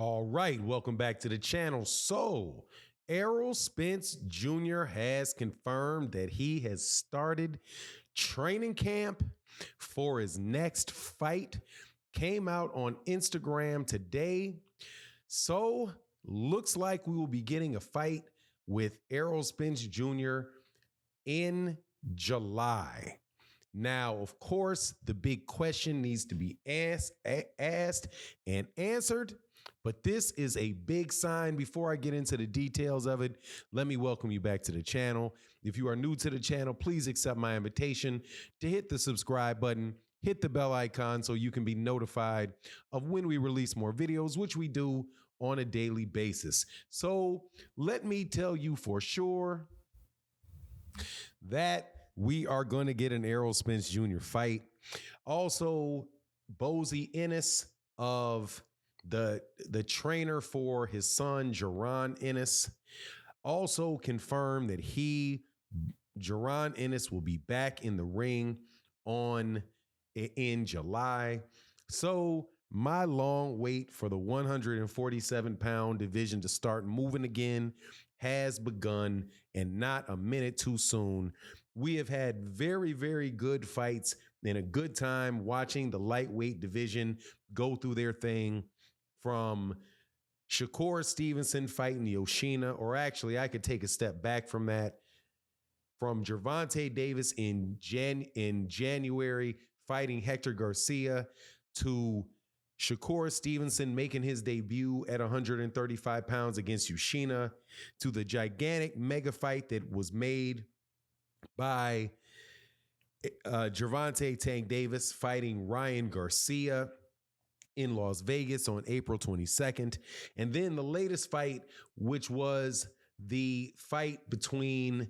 All right, welcome back to the channel. So, Errol Spence Jr. has confirmed that he has started training camp for his next fight. Came out on Instagram today. So, looks like we will be getting a fight with Errol Spence Jr. in July. Now, of course, the big question needs to be asked and answered. But this is a big sign. Before I get into the details of it, let me welcome you back to the channel. If you are new to the channel, please accept my invitation to hit the subscribe button, hit the bell icon so you can be notified of when we release more videos, which we do on a daily basis. So let me tell you for sure that we are going to get an Errol Spence Jr. fight. Also, Jaron Ennis of the trainer for his son, Jaron Ennis, also confirmed that Jaron Ennis, will be back in the ring in July. So my long wait for the 147-pound division to start moving again has begun, and not a minute too soon. We have had very, very good fights and a good time watching the lightweight division go through their thing, from Shakur Stevenson fighting Yoshina, or actually I could take a step back from that, from Gervonta Davis in January fighting Hector Garcia, to Shakur Stevenson making his debut at 135 pounds against Yoshina, to the gigantic mega fight that was made by Gervonta Tank Davis fighting Ryan Garcia in Las Vegas on April 22nd. And then the latest fight, which was the fight between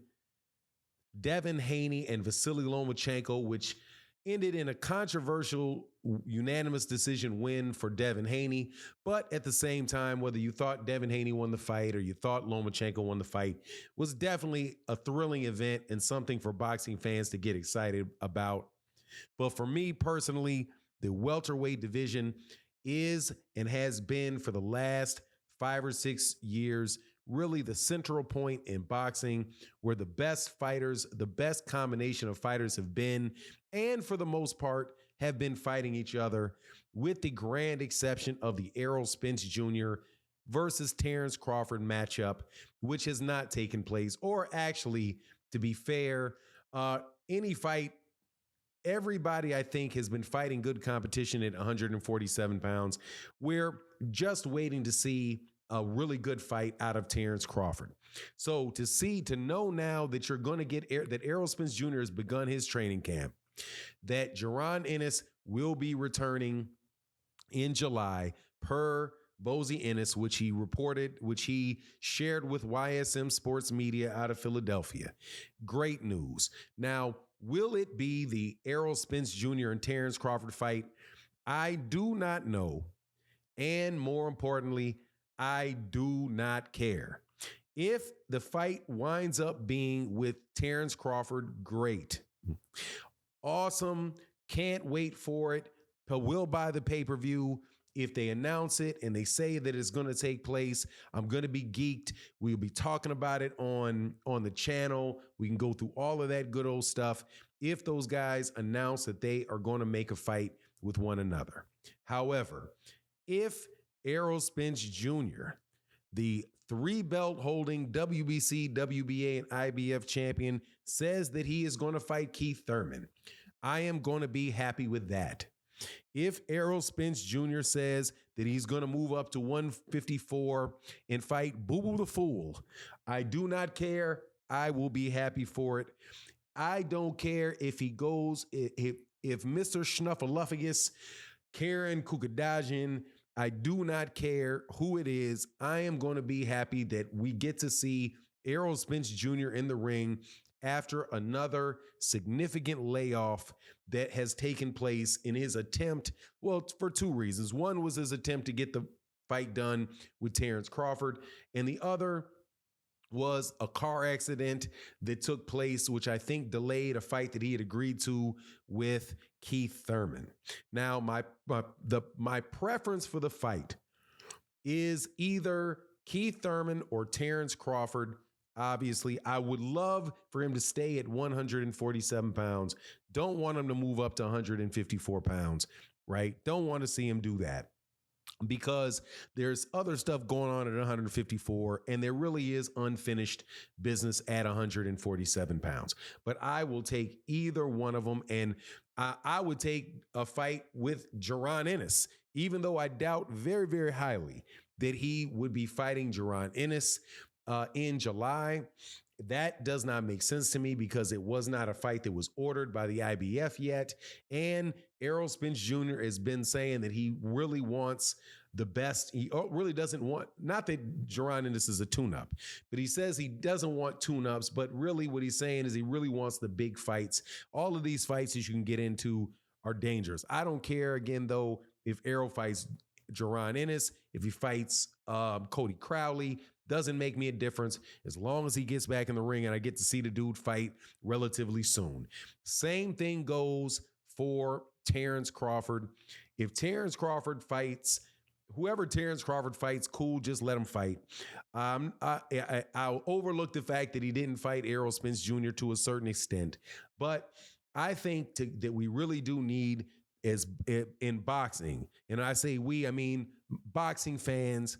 Devin Haney and Vasily Lomachenko, which ended in a controversial unanimous decision win for Devin Haney. But at the same time, whether you thought Devin Haney won the fight or you thought Lomachenko won the fight, was definitely a thrilling event and something for boxing fans to get excited about. But for me personally, the welterweight division is and has been for the last 5 or 6 years really the central point in boxing, where the best fighters, the best combination of fighters have been, and for the most part, have been fighting each other, with the grand exception of the Errol Spence Jr. versus Terrence Crawford matchup, which has not taken place. Or actually, to be fair, any fight, everybody, I think, has been fighting good competition at 147 pounds. We're just waiting to see a really good fight out of Terrence Crawford. So to know now that you're going to get that Errol Spence Jr. has begun his training camp, that Jaron Ennis will be returning in July per Jaron Ennis, which he shared with YSM Sports Media out of Philadelphia. Great news. Now, will it be the Errol Spence Jr. and Terrence Crawford fight? I do not know. And more importantly, I do not care. If the fight winds up being with Terrence Crawford, great. Awesome. Can't wait for it. But we'll buy the pay-per-view. If they announce it and they say that it's going to take place, I'm going to be geeked. We'll be talking about it on the channel. We can go through all of that good old stuff if those guys announce that they are going to make a fight with one another. However, if Errol Spence Jr., the 3-belt holding WBC, WBA, and IBF champion, says that he is going to fight Keith Thurman, I am going to be happy with that. If Errol Spence Jr. says that he's going to move up to 154 and fight Boo Boo the Fool, I do not care. I will be happy for it. I don't care if he goes, if Mr. Snuffleupagus, Karen Kukadajian, I do not care who it is. I am going to be happy that we get to see Errol Spence Jr. in the ring after another significant layoff that has taken place in his attempt, well, for 2 reasons. One was his attempt to get the fight done with Terrence Crawford, and the other was a car accident that took place, which I think delayed a fight that he had agreed to with Keith Thurman. Now, my preference for the fight is either Keith Thurman or Terrence Crawford. Obviously, I would love for him to stay at 147 pounds. Don't want him to move up to 154 pounds, right? Don't want to see him do that, because there's other stuff going on at 154, and there really is unfinished business at 147 pounds. But I will take either one of them, and I would take a fight with Jaron Ennis, even though I doubt very, very highly that he would be fighting Jaron Ennis in July. That does not make sense to me, because it was not a fight that was ordered by the IBF yet. And Errol Spence Jr. has been saying that he really wants the best. He really doesn't want, not that Jaron Ennis is a tune-up, but he says he doesn't want tune-ups. But really what he's saying is he really wants the big fights. All of these fights that you can get into are dangerous. I don't care, again, though, if Errol fights Jaron Ennis, if he fights Cody Crowley. Doesn't make me a difference as long as he gets back in the ring and I get to see the dude fight relatively soon. Same thing goes for Terrence Crawford. If Terrence Crawford fights, whoever Terrence Crawford fights, cool, just let him fight. I'll overlook the fact that he didn't fight Errol Spence Jr. to a certain extent. But I think that we really do need, as in boxing, and I say we, I mean boxing fans,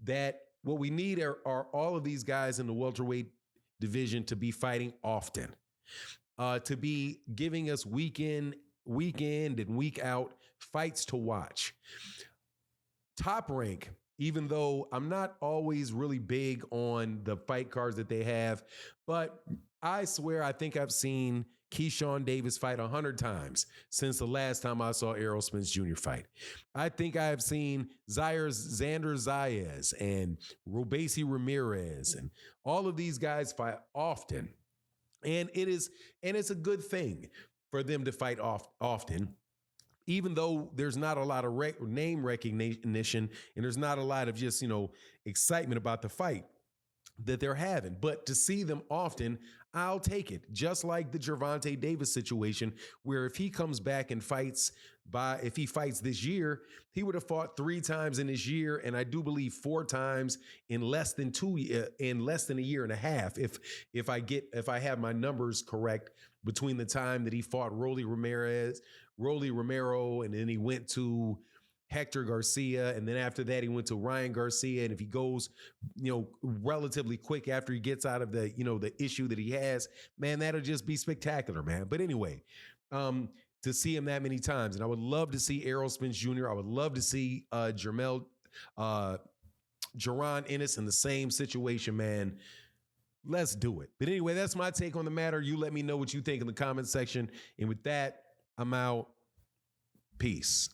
that what we need are all of these guys in the welterweight division to be fighting often, to be giving us week in and week out fights to watch. Top Rank, even though I'm not always really big on the fight cards that they have, but I swear I think I've seen Keyshawn Davis fight 100 times since the last time I saw Errol Spence Jr. fight. I think I have seen Xander Zayas and Robesi Ramirez and all of these guys fight often. And it's a good thing for them to fight often, even though there's not a lot of name recognition and there's not a lot of just, excitement about the fight that they're having. But to see them often, I'll take it. Just like the Gervonta Davis situation, where if he comes back and if he fights this year, he would have fought 3 times in this year, and I do believe 4 times in less than a year and a half. If I have my numbers correct, between the time that he fought Rolly Romero, and then he went to Hector Garcia, and then after that he went to Ryan Garcia. And if he goes, relatively quick after he gets out of the issue that he has, man, that'll just be spectacular, man. But anyway, to see him that many times, and I would love to see Errol Spence Jr. I would love to see Jaron Ennis in the same situation, man. Let's do it. But anyway, that's my take on the matter. You let me know what you think in the comment section. And with that, I'm out. Peace.